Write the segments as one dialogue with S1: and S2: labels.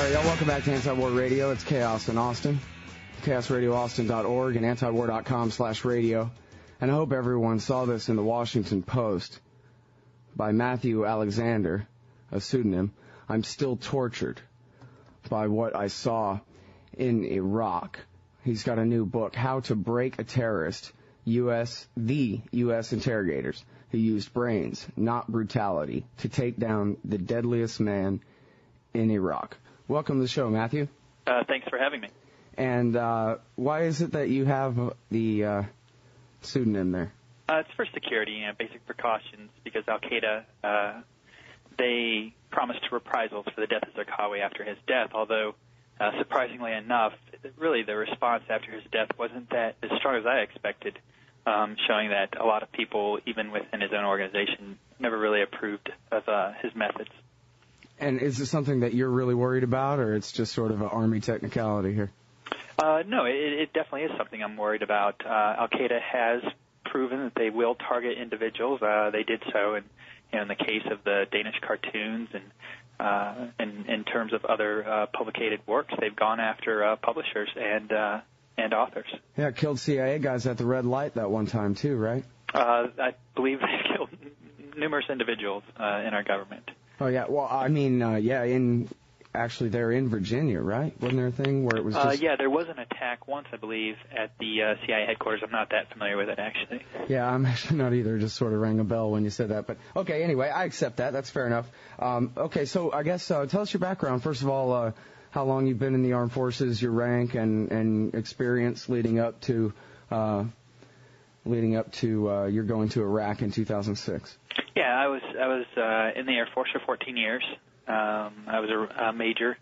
S1: right, y'all, welcome back to Anti-War Radio. It's Chaos in Austin. ChaosRadioAustin.org and antiwar.com/radio. And I hope everyone saw this in the Washington Post by Matthew Alexander, a pseudonym. I'm still tortured by what I saw in Iraq. He's got a new book, How to Break a Terrorist, the U.S. interrogators who used brains, not brutality, to take down the deadliest man in Iraq. Welcome to the show, Matthew.
S2: Thanks for having me.
S1: And why is it that you have the pseudonym there?
S2: It's for security, basic precautions, because Al-Qaeda, they promised reprisals for the death of Zarqawi after his death, although, surprisingly enough, really the response after his death wasn't that as strong as I expected, showing that a lot of people, even within his own organization, never really approved of his methods.
S1: And is this something that you're really worried about, or it's just sort of an Army technicality here?
S2: No, it definitely is something I'm worried about. Al-Qaeda has proven that they will target individuals. They did so in the case of the Danish cartoons, and in terms of other publicated works, they've gone after publishers and authors.
S1: Yeah, killed CIA guys at the red light that one time too, right?
S2: I believe they killed numerous individuals in our government.
S1: Oh yeah, well I mean, actually they're in Virginia, right? Wasn't there a thing where it was just...
S2: Yeah, there was an attack once, I believe, at the CIA headquarters. I'm not that familiar with it, actually.
S1: Yeah, I'm actually not either. Just sort of rang a bell when you said that. But, okay, anyway, I accept that. That's fair enough. Okay, so I guess tell us your background. First of all, how long you've been in the armed forces, your rank and experience leading up to you're going to Iraq in 2006.
S2: Yeah, I was in the Air Force for 14 years. I was a major,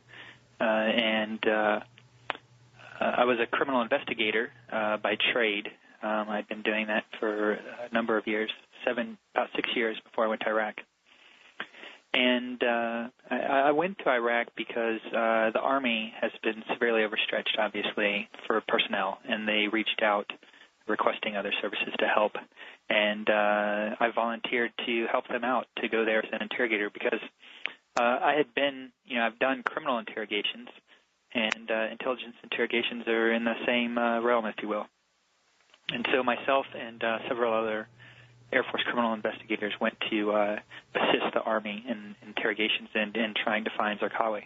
S2: and I was a criminal investigator by trade. I'd been doing that for a number of years, about 6 years before I went to Iraq. And I went to Iraq because the Army has been severely overstretched, obviously, for personnel, and they reached out requesting other services to help. And I volunteered to help them out to go there as an interrogator because I had been, I've done criminal interrogations, and intelligence interrogations are in the same realm, if you will. And so myself and several other Air Force criminal investigators went to assist the Army in interrogations and in trying to find Zarqawi.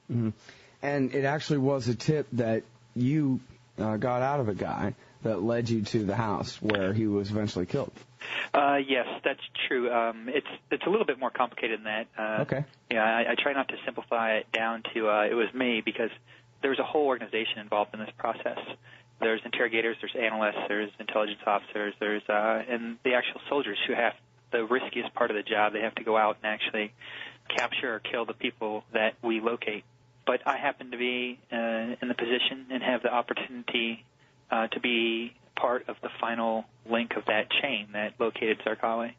S1: Mm-hmm. And it actually was a tip that you got out of a guy that led you to the house where he was eventually killed.
S2: Yes, that's true. It's a little bit more complicated than that.
S1: Okay.
S2: Yeah, I try not to simplify it down to it was me, because there's a whole organization involved in this process. There's interrogators, there's analysts, there's intelligence officers, there's and the actual soldiers who have the riskiest part of the job. They have to go out and actually capture or kill the people that we locate. But I happen to be in the position and have the opportunity to be part of the final link of that chain that located Zarqawi.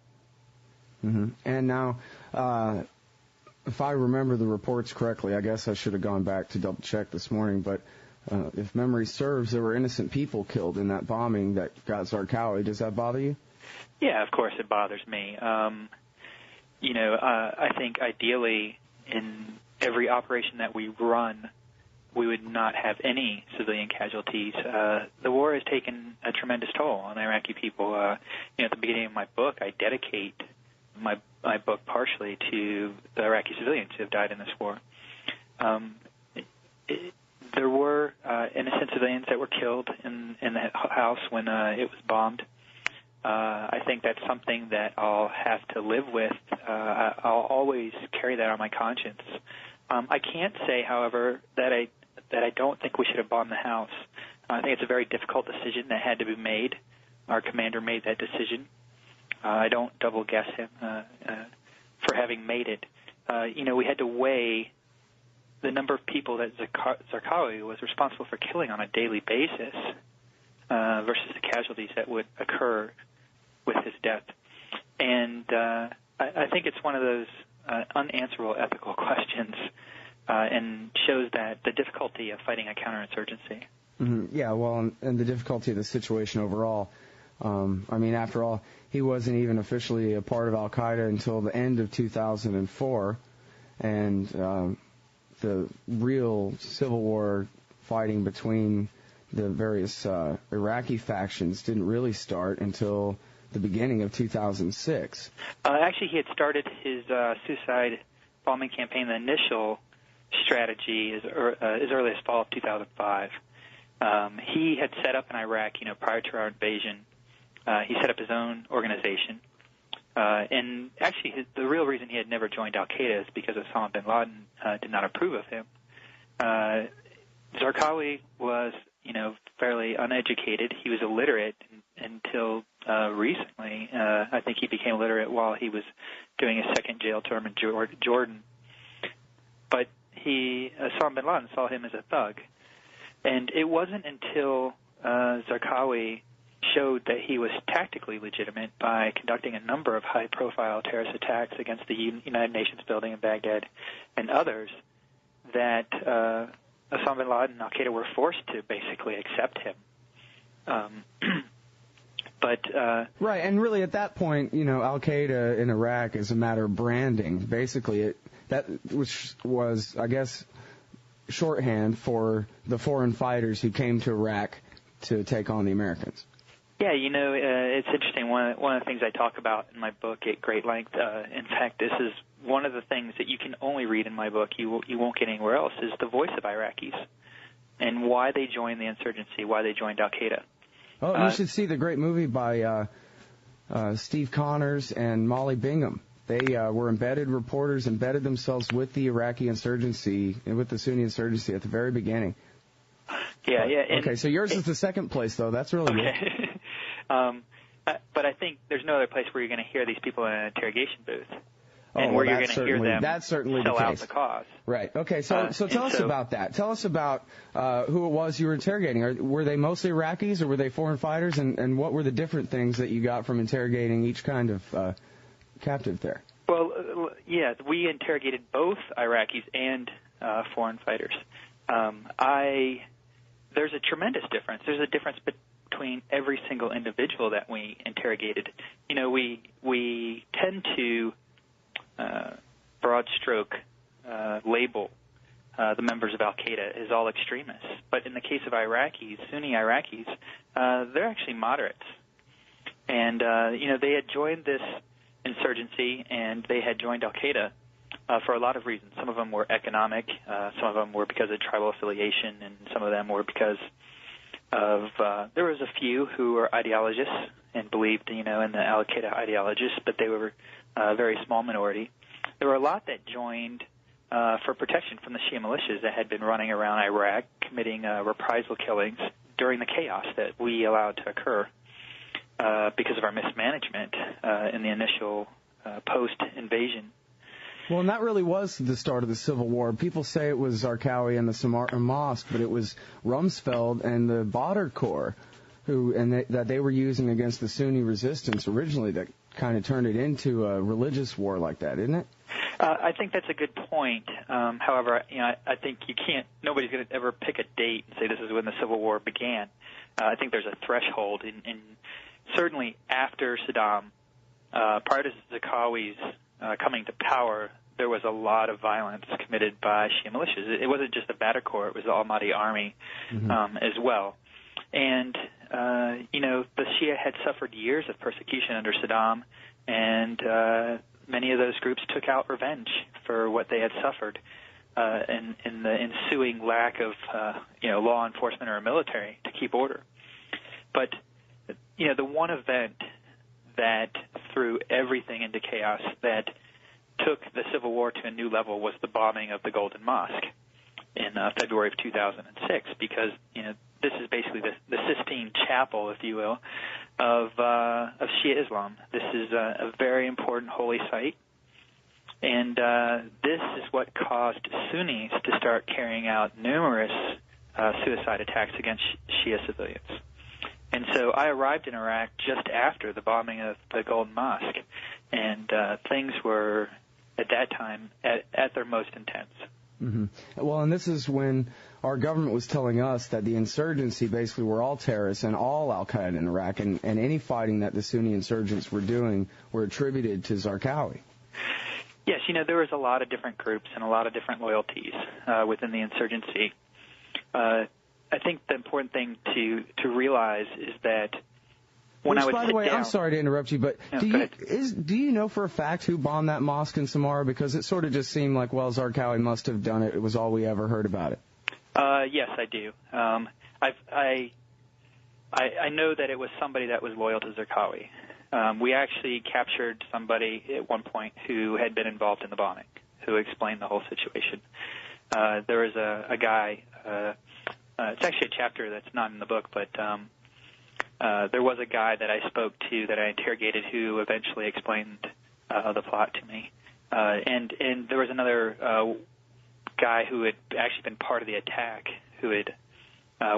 S1: Mm-hmm. And now, if I remember the reports correctly, I guess I should have gone back to double check this morning, but if memory serves, there were innocent people killed in that bombing that got Zarqawi. Does that bother you?
S2: Yeah, of course it bothers me. I think ideally in every operation that we run, we would not have any civilian casualties. The war has taken a tremendous toll on Iraqi people. At the beginning of my book, I dedicate my book partially to the Iraqi civilians who have died in this war. There were innocent civilians that were killed in the house when it was bombed. I think that's something that I'll have to live with. I'll always carry that on my conscience. I can't say, however, that I don't think we should have bombed the house. I think it's a very difficult decision that had to be made. Our commander made that decision. I don't double guess him for having made it. We had to weigh the number of people that Zarqawi was responsible for killing on a daily basis versus the casualties that would occur with his death. And I think it's one of those unanswerable ethical questions and shows that the difficulty of fighting a counterinsurgency.
S1: Mm-hmm. Yeah, well, and the difficulty of the situation overall. After all, he wasn't even officially a part of Al-Qaeda until the end of 2004, and the real civil war fighting between the various Iraqi factions didn't really start until the beginning of 2006.
S2: Actually, he had started his suicide bombing campaign, the initial strategy, as early as fall of 2005. He had set up in Iraq, prior to our invasion, he set up his own organization. And actually, the real reason he had never joined Al-Qaeda is because Osama bin Laden did not approve of him. Zarqawi was, fairly uneducated. He was illiterate until recently. I think he became literate while he was doing a second jail term in Jordan. But Osama bin Laden saw him as a thug. And it wasn't until Zarqawi showed that he was tactically legitimate by conducting a number of high-profile terrorist attacks against the United Nations building in Baghdad and others that Osama bin Laden and Al-Qaeda were forced to basically accept him.
S1: Right, and really at that point, Al-Qaeda in Iraq is a matter of branding. Basically, which was, I guess, shorthand for the foreign fighters who came to Iraq to take on the Americans.
S2: Yeah, it's interesting. One of the things I talk about in my book at great length, in fact, this is one of the things that you can only read in my book, you won't get anywhere else, is the voice of Iraqis and why they joined the insurgency, why they joined Al-Qaeda.
S1: Oh, you should see the great movie by Steve Connors and Molly Bingham. They were embedded reporters, embedded themselves with the Iraqi insurgency and with the Sunni insurgency at the very beginning.
S2: Yeah.
S1: Okay, so yours is the second place, though. That's really good.
S2: But I think there's no other place where you're going to hear these people in an interrogation booth.
S1: And
S2: where you're going to hear them
S1: that's certainly
S2: sell
S1: the
S2: out
S1: case.
S2: the cause.
S1: Right. Okay, so tell us about that. Tell us about who it was you were interrogating. Were they mostly Iraqis, or were they foreign fighters, and what were the different things that you got from interrogating each kind of captive there?
S2: Well, yeah, we interrogated both Iraqis and foreign fighters. There's a tremendous difference. There's a difference between every single individual that we interrogated. We tend to broad stroke label the members of Al-Qaeda as all extremists. But in the case of Iraqis, Sunni Iraqis, they're actually moderates. And, they had joined this insurgency and they had joined Al-Qaeda for a lot of reasons. Some of them were economic, some of them were because of tribal affiliation, and some of them were because of, there was a few who were ideologists and believed, in the Al-Qaeda ideologists, but they were a very small minority. There were a lot that joined for protection from the Shia militias that had been running around Iraq, committing reprisal killings during the chaos that we allowed to occur because of our mismanagement in the initial post-invasion.
S1: Well, and that really was the start of the Civil War. People say it was Zarqawi and the Samarkand Mosque, but it was Rumsfeld and the Badr Corps that they were using against the Sunni resistance originally that kind of turned it into a religious war like that, isn't it?
S2: I think that's a good point. However, I think nobody's going to ever pick a date and say this is when the Civil War began. I think there's a threshold, and certainly after Saddam, prior to Zarqawi's coming to power, there was a lot of violence committed by Shia militias. It wasn't just the Badr Corps, it was the Almaty Army as well. And, the Shia had suffered years of persecution under Saddam, and many of those groups took out revenge for what they had suffered in the ensuing lack of, law enforcement or military to keep order. But, the one event that threw everything into chaos, that took the Civil War to a new level, was the bombing of the Golden Mosque in February of 2006, because, this is basically the Sistine Chapel, if you will, of Shia Islam. This is a very important holy site, and this is what caused Sunnis to start carrying out numerous suicide attacks against Shia civilians. And so I arrived in Iraq just after the bombing of the Golden Mosque, and things were, at that time, at their most intense.
S1: Mm-hmm. Well, and this is when our government was telling us that the insurgency basically were all terrorists and all Al-Qaeda in Iraq, and any fighting that the Sunni insurgents were doing were attributed to Zarqawi.
S2: Yes, there was a lot of different groups and a lot of different loyalties within the insurgency. I think the important thing to realize is that when I would
S1: by
S2: sit
S1: the way,
S2: down,
S1: I'm sorry to interrupt you, but
S2: no,
S1: do you know for a fact who bombed that mosque in Samara? Because it sort of just seemed like, well, Zarqawi must have done it. It was all we ever heard about it.
S2: Yes, I do. I know that it was somebody that was loyal to Zarqawi. We actually captured somebody at one point who had been involved in the bombing, who explained the whole situation. There was a guy, it's actually a chapter that's not in the book, but there was a guy that I spoke to that I interrogated who eventually explained the plot to me. And there was another guy who had actually been part of the attack, who had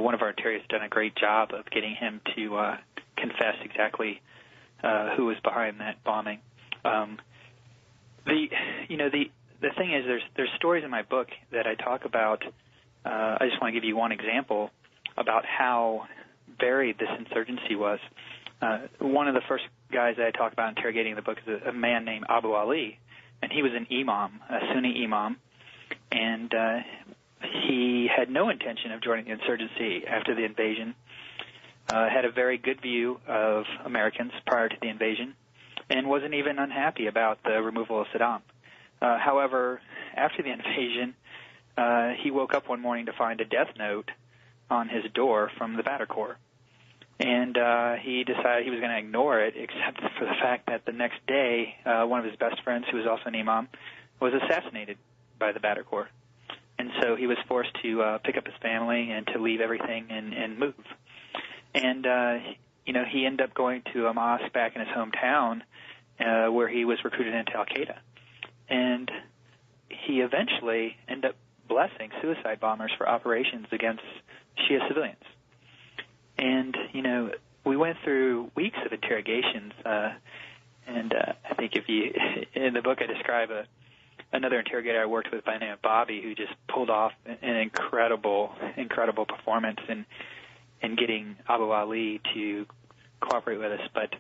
S2: one of our interrogators done a great job of getting him to confess exactly who was behind that bombing. The thing is, there's stories in my book that I talk about. I just want to give you one example about how varied this insurgency was. One of the first guys that I talk about interrogating in the book is a man named Abu Ali, and he was an imam, a Sunni imam, and he had no intention of joining the insurgency after the invasion, had a very good view of Americans prior to the invasion, and wasn't even unhappy about the removal of Saddam. However, after the invasion, he woke up one morning to find a death note on his door from the Badr Corps. And he decided he was going to ignore it, except for the fact that the next day, one of his best friends, who was also an imam, was assassinated by the Badr Corps. And so he was forced to pick up his family and to leave everything and move. And, he ended up going to a mosque back in his hometown where he was recruited into Al-Qaeda. And he eventually ended up blessing suicide bombers for operations against Shia civilians. And, we went through weeks of interrogations, and I think in the book I describe another interrogator I worked with by the name of Bobby, who just pulled off an incredible performance in getting Abu Ali to cooperate with us, but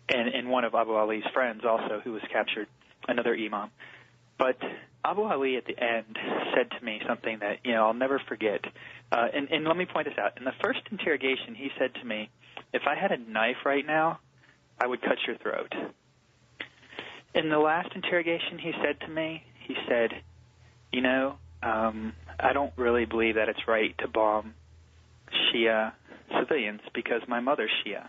S2: and one of Abu Ali's friends also, who was captured, another imam. But Abu Ali at the end said to me something that, I'll never forget. And let me point this out. In the first interrogation, he said to me, if I had a knife right now, I would cut your throat. In the last interrogation, he said to me, I don't really believe that it's right to bomb Shia civilians because my mother's Shia.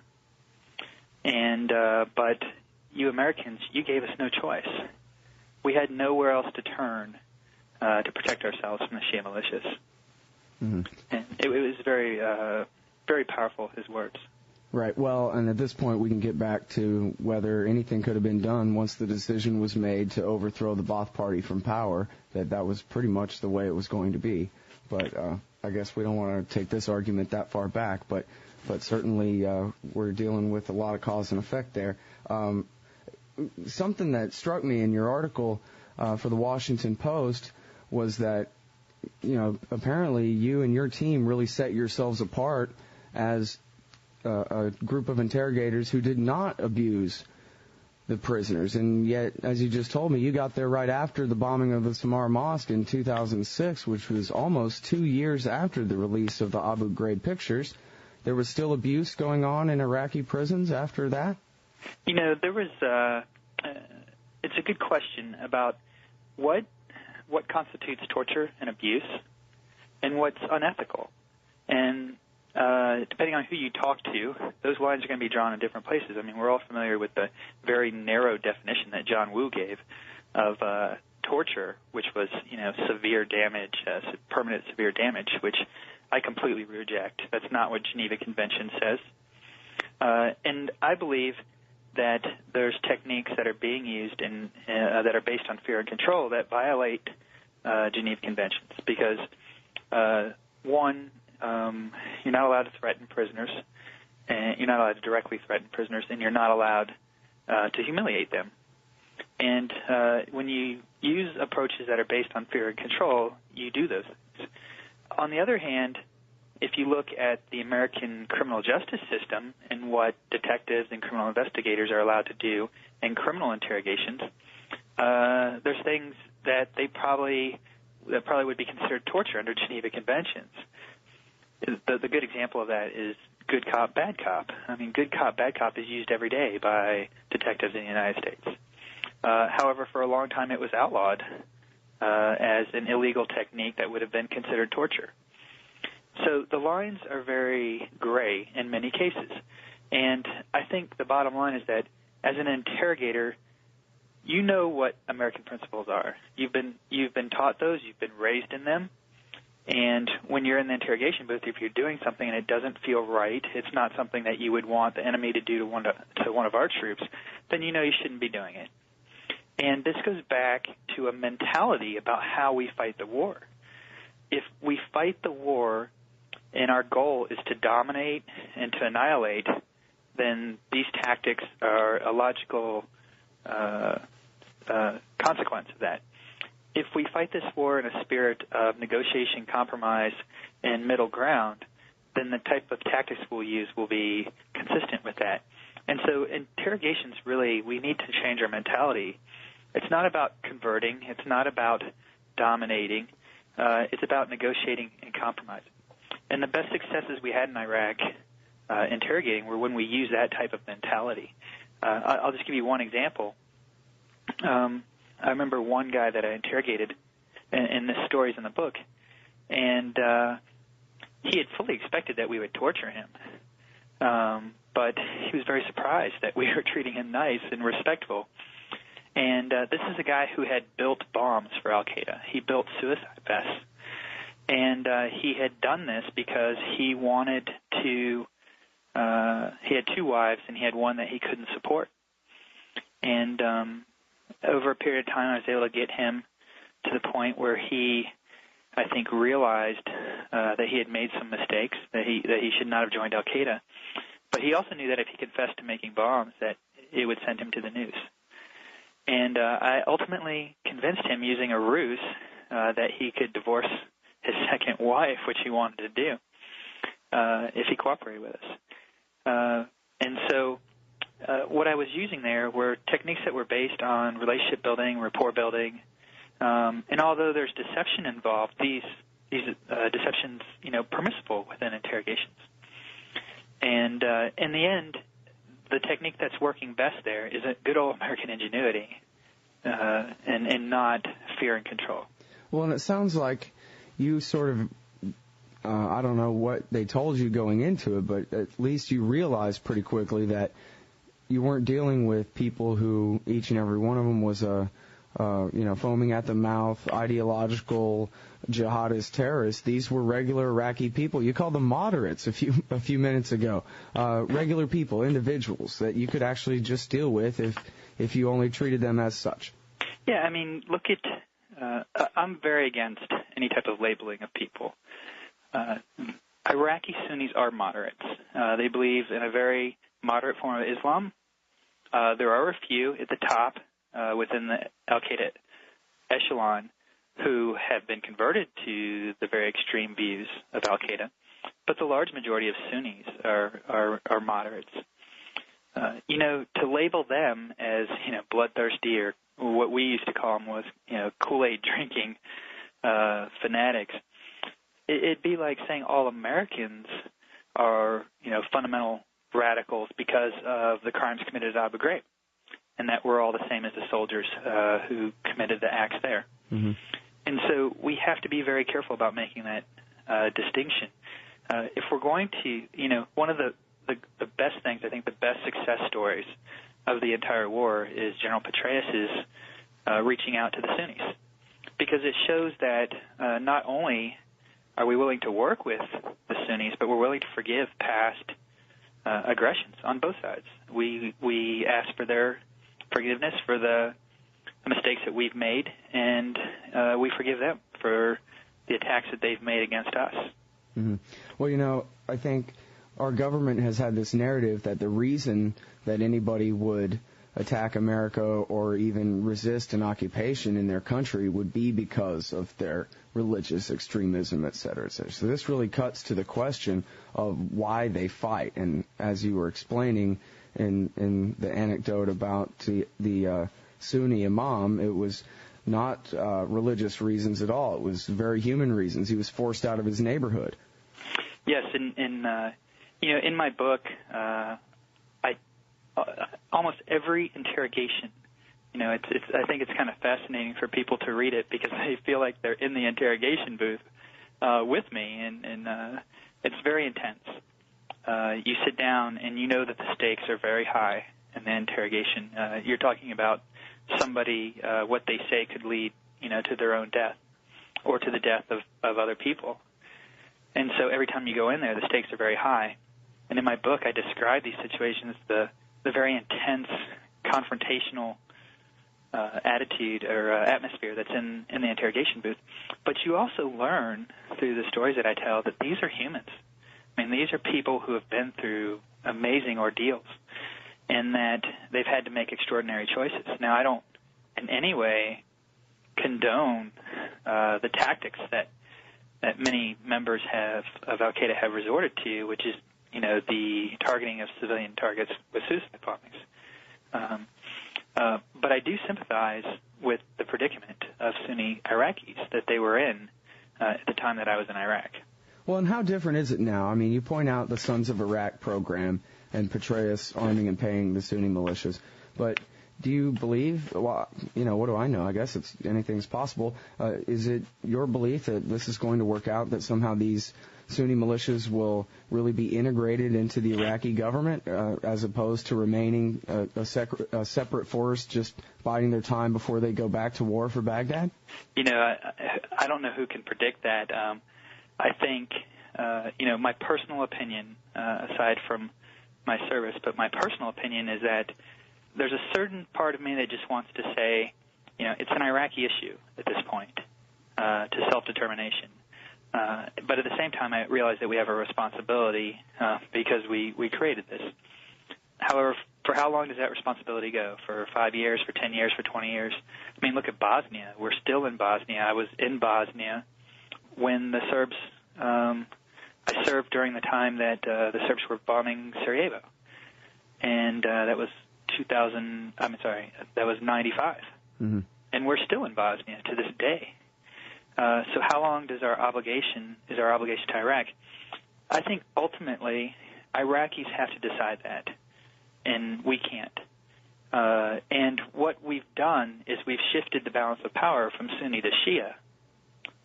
S2: And but you Americans, you gave us no choice. We had nowhere else to turn to protect ourselves from the Shia militias. Mm-hmm. And it was very, very powerful, his words.
S1: Right. Well, and at this point we can get back to whether anything could have been done once the decision was made to overthrow the Ba'ath Party from power, that was pretty much the way it was going to be. But I guess we don't want to take this argument that far back, but certainly we're dealing with a lot of cause and effect there. Something that struck me in your article for the Washington Post was that, apparently you and your team really set yourselves apart as a group of interrogators who did not abuse the prisoners. And yet, as you just told me, you got there right after the bombing of the Samara Mosque in 2006, which was almost 2 years after the release of the Abu Ghraib pictures. There was still abuse going on in Iraqi prisons after that?
S2: There was it's a good question about what constitutes torture and abuse and what's unethical. And depending on who you talk to, those lines are going to be drawn in different places. I mean, we're all familiar with the very narrow definition that John Woo gave of torture, which was, severe damage, permanent severe damage, which I completely reject. That's not what Geneva Convention says. And I believe that there's techniques that are being used and that are based on fear and control that violate Geneva Conventions because, one, you're not allowed to threaten prisoners, and you're not allowed to directly threaten prisoners, and you're not allowed to humiliate them. And when you use approaches that are based on fear and control, you do those things. On the other hand, if you look at the American criminal justice system and what detectives and criminal investigators are allowed to do in criminal interrogations, there's things that probably would be considered torture under Geneva Conventions. The good example of that is good cop, bad cop. I mean, good cop, bad cop is used every day by detectives in the United States. However, for a long time it was outlawed as an illegal technique that would have been considered torture. So the lines are very gray in many cases. And I think the bottom line is that as an interrogator, you know what American principles are. You've been taught those. You've been raised in them. And when you're in the interrogation booth, if you're doing something and it doesn't feel right, it's not something that you would want the enemy to do to one of our troops, then you know you shouldn't be doing it. And this goes back to a mentality about how we fight the war. If we fight the war and our goal is to dominate and to annihilate, then these tactics are a logical consequence of that. If we fight this war in a spirit of negotiation, compromise, and middle ground, then the type of tactics we'll use will be consistent with that. And so interrogations, really, we need to change our mentality. It's not about converting. It's not about dominating. It's about negotiating and compromising. And the best successes we had in Iraq interrogating were when we used that type of mentality. I'll just give you one example. I remember one guy that I interrogated, and this story's in the book, and he had fully expected that we would torture him. But he was very surprised that we were treating him nice and respectful. And this is a guy who had built bombs for Al-Qaeda. He built suicide vests. And he had done this because he wanted to, he had two wives, and he had one that he couldn't support. And over a period of time, I was able to get him to the point where he, I think, realized that he had made some mistakes, that he should not have joined Al-Qaeda. But he also knew that if he confessed to making bombs, that it would send him to the news. And I ultimately convinced him using a ruse that he could divorce his second wife, which he wanted to do, if he cooperated with us. And so what I was using there were techniques that were based on relationship building, rapport building, and although there's deception involved, these deceptions, permissible within interrogations. And in the end, the technique that's working best there is a good old American ingenuity and not fear and control.
S1: Well, and it sounds like you sort of, I don't know what they told you going into it, but at least you realized pretty quickly that you weren't dealing with people who each and every one of them was a, foaming at the mouth, ideological jihadist terrorists. These were regular Iraqi people. You called them moderates a few minutes ago. Regular people, individuals that you could actually just deal with if you only treated them as such.
S2: Yeah, I mean, look at, I'm very against any type of labeling of people. Iraqi Sunnis are moderates. They believe in a very moderate form of Islam. There are a few at the top within the Al-Qaeda echelon who have been converted to the very extreme views of Al-Qaeda, but the large majority of Sunnis are moderates. To label them as, bloodthirsty, or what we used to call them was, Kool-Aid drinking fanatics, it'd be like saying all Americans are, fundamental radicals because of the crimes committed at Abu Ghraib, and that we're all the same as the soldiers who committed the acts there. Mm-hmm. And so we have to be very careful about making that distinction. If we're going to, one of the best things, I think the best success stories of the entire war is General Petraeus's reaching out to the Sunnis, because it shows that not only are we willing to work with the Sunnis, but we're willing to forgive past aggressions on both sides. We ask for their forgiveness for the mistakes that we've made, and we forgive them for the attacks that they've made against us.
S1: Mm-hmm. Well, I think our government has had this narrative that the reason that anybody would attack America or even resist an occupation in their country would be because of their religious extremism, et cetera, et cetera. So this really cuts to the question of why they fight. And as you were explaining in the anecdote about the Sunni imam, it was not religious reasons at all. It was very human reasons. He was forced out of his neighborhood.
S2: Yes, and in my book, almost every interrogation, I think it's kind of fascinating for people to read it because they feel like they're in the interrogation booth with me, and it's very intense. You sit down and you know that the stakes are very high in the interrogation. You're talking about somebody, what they say could lead, to their own death or to the death of other people. And so every time you go in there, the stakes are very high. And in my book, I describe these situations, the very intense, confrontational attitude or atmosphere that's in the interrogation booth. But you also learn through the stories that I tell that these are humans. I mean, these are people who have been through amazing ordeals and that they've had to make extraordinary choices. Now, I don't in any way condone the tactics that many members of Al-Qaeda have resorted to, which is, the targeting of civilian targets with suicide bombings. But I do sympathize with the predicament of Sunni Iraqis that they were in at the time that I was in Iraq.
S1: Well, and how different is it now? I mean, you point out the Sons of Iraq program and Petraeus arming and paying the Sunni militias, but do you believe, well, what do I know? I guess anything's possible. Is it your belief that this is going to work out, that somehow these Sunni militias will really be integrated into the Iraqi government as opposed to remaining a separate force just biding their time before they go back to war for Baghdad?
S2: I don't know who can predict that. I think, my personal opinion, aside from my service, but my personal opinion is that there's a certain part of me that just wants to say, it's an Iraqi issue at this point, to self-determination. But at the same time, I realize that we have a responsibility because we created this. However, for how long does that responsibility go? For 5 years, for 10 years, for 20 years? I mean, look at Bosnia. We're still in Bosnia. I was in Bosnia when the Serbs, I served during the time that the Serbs were bombing Sarajevo. And that was 95. Mm-hmm. And we're still in Bosnia to this day. So how long is our obligation to Iraq? I think ultimately Iraqis have to decide that, and we can't. And what we've done is we've shifted the balance of power from Sunni to Shia,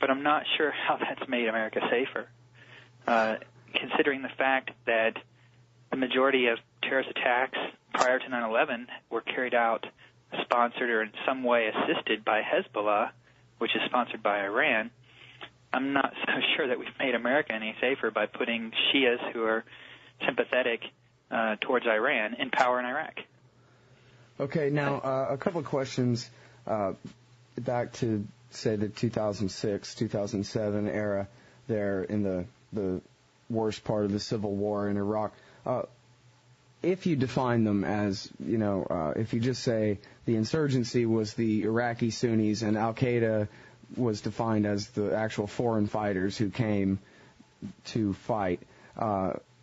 S2: but I'm not sure how that's made America safer, considering the fact that the majority of terrorist attacks prior to 9/11 were carried out, sponsored, or in some way assisted by Hezbollah, which is sponsored by Iran. I'm not so sure that we've made America any safer by putting Shias who are sympathetic towards Iran in power in Iraq.
S1: Okay, now a couple of questions back to, say, the 2006, 2007 era there in the worst part of the civil war in Iraq. If you define them as, if you just say the insurgency was the Iraqi Sunnis and Al-Qaeda was defined as the actual foreign fighters who came to fight,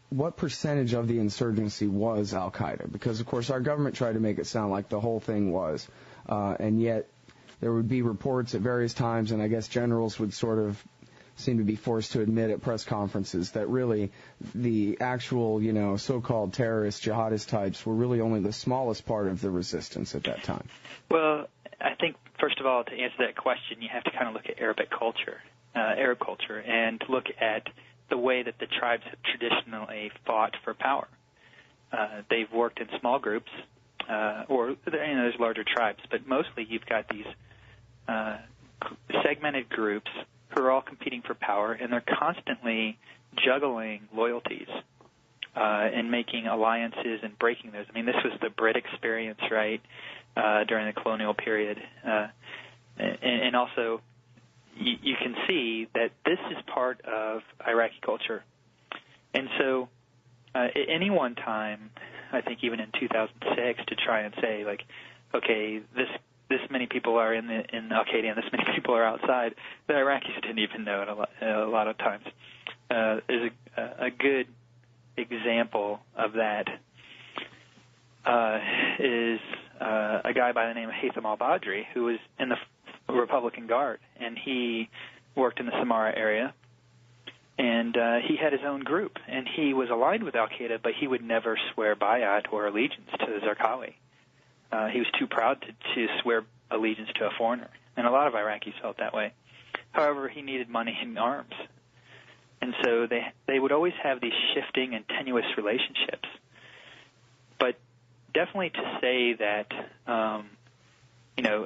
S1: what percentage of the insurgency was Al-Qaeda? Because, of course, our government tried to make it sound like the whole thing was, and yet there would be reports at various times, and I guess generals would sort of seem to be forced to admit at press conferences that really the actual, so-called terrorist jihadist types were really only the smallest part of the resistance at that time.
S2: Well, I think, first of all, to answer that question, you have to kind of look at Arab culture, and look at the way that the tribes have traditionally fought for power. They've worked in small groups, or there's larger tribes, but mostly you've got these segmented groups who are all competing for power, and they're constantly juggling loyalties and making alliances and breaking those. I mean, this was the Brit experience, right, during the colonial period. And also, you can see that this is part of Iraqi culture. And so at any one time, I think even in 2006, to try and say, like, okay, this many people are in Al-Qaeda and this many people are outside, the Iraqis didn't even know it a lot of times. Is a good example of that is a guy by the name of Haytham al-Badri, who was in the Republican Guard, and he worked in the Samarra area, and he had his own group, and he was aligned with Al-Qaeda, but he would never swear bayat or allegiance to the Zarqawi. He was too proud to swear allegiance to a foreigner, and a lot of Iraqis felt that way. However, he needed money and arms, and so they would always have these shifting and tenuous relationships. But definitely to say that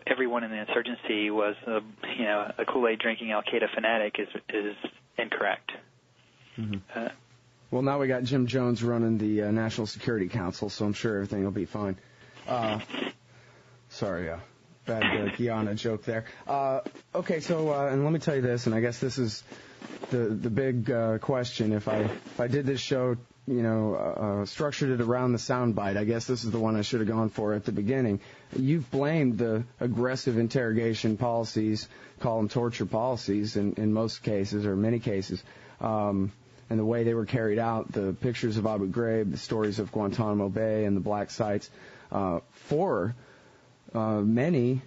S2: everyone in the insurgency was a Kool-Aid drinking Al-Qaeda fanatic is incorrect.
S1: Mm-hmm. Well, now we got Jim Jones running the National Security Council, so I'm sure everything will be fine. Sorry, bad Guyana joke there. Okay, so and let me tell you this, and I guess this is the big question. If I did this show, structured it around the soundbite, I guess this is the one I should have gone for at the beginning. You've blamed the aggressive interrogation policies, call them torture policies in most cases, or many cases, and the way they were carried out, the pictures of Abu Ghraib, the stories of Guantanamo Bay and the black sites, for many,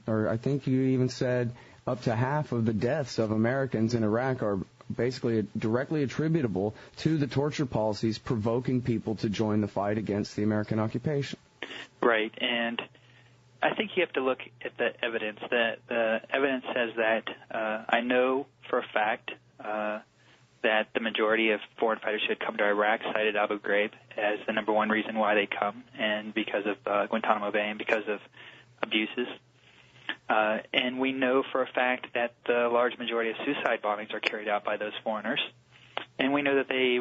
S1: or I think you even said up to half of the deaths of Americans in Iraq are basically directly attributable to the torture policies provoking people to join the fight against the American occupation.
S2: Right, and I think you have to look at the evidence. The evidence says that I know for a fact that the majority of foreign fighters who had come to Iraq cited Abu Ghraib as the number one reason why they come, and because of Guantanamo Bay and because of abuses. And we know for a fact that the large majority of suicide bombings are carried out by those foreigners. And we know that they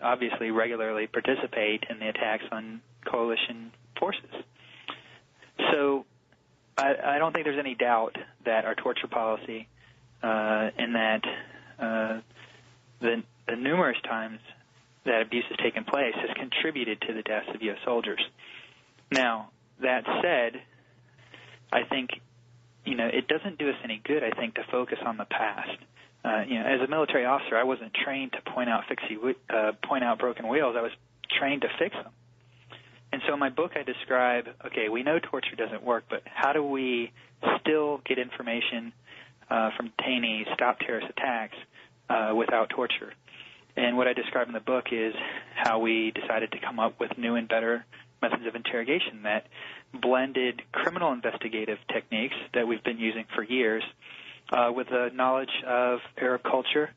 S2: obviously regularly participate in the attacks on coalition forces. So I don't think there's any doubt that our torture policy and that the numerous times that abuse has taken place has contributed to the deaths of U.S. soldiers. Now, that said, I think it doesn't do us any good, I think, to focus on the past. As a military officer, I wasn't trained to point out broken wheels. I was trained to fix them. And so in my book, I describe, okay, we know torture doesn't work, but how do we still get information from detainees, stop terrorist attacks without torture? And what I describe in the book is how we decided to come up with new and better methods of interrogation that blended criminal investigative techniques that we've been using for years with the knowledge of Arab culture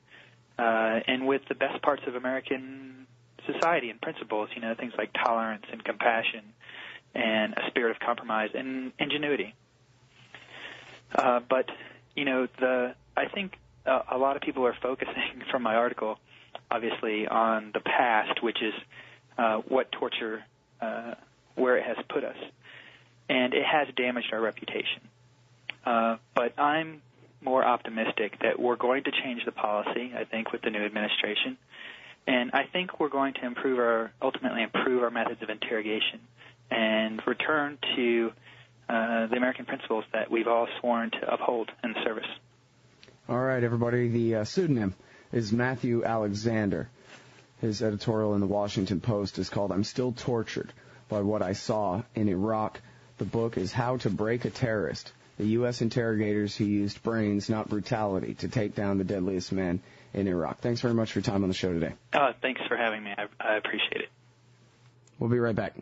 S2: and with the best parts of American society and principles, things like tolerance and compassion and a spirit of compromise and ingenuity. But I think a lot of people are focusing from my article, obviously, on the past, which is what torture, where it has put us. And it has damaged our reputation. But I'm more optimistic that we're going to change the policy, I think, with the new administration. And I think we're going to ultimately improve our methods of interrogation and return to the American principles that we've all sworn to uphold in the service.
S1: All right, everybody. The pseudonym is Matthew Alexander. His editorial in the Washington Post is called "I'm Still Tortured by What I Saw in Iraq." The book is How to Break a Terrorist, the U.S. interrogators who used brains, not brutality, to take down the deadliest men in Iraq. Thanks very much for your time on the show today.
S2: Thanks for having me. I appreciate it.
S1: We'll be right back.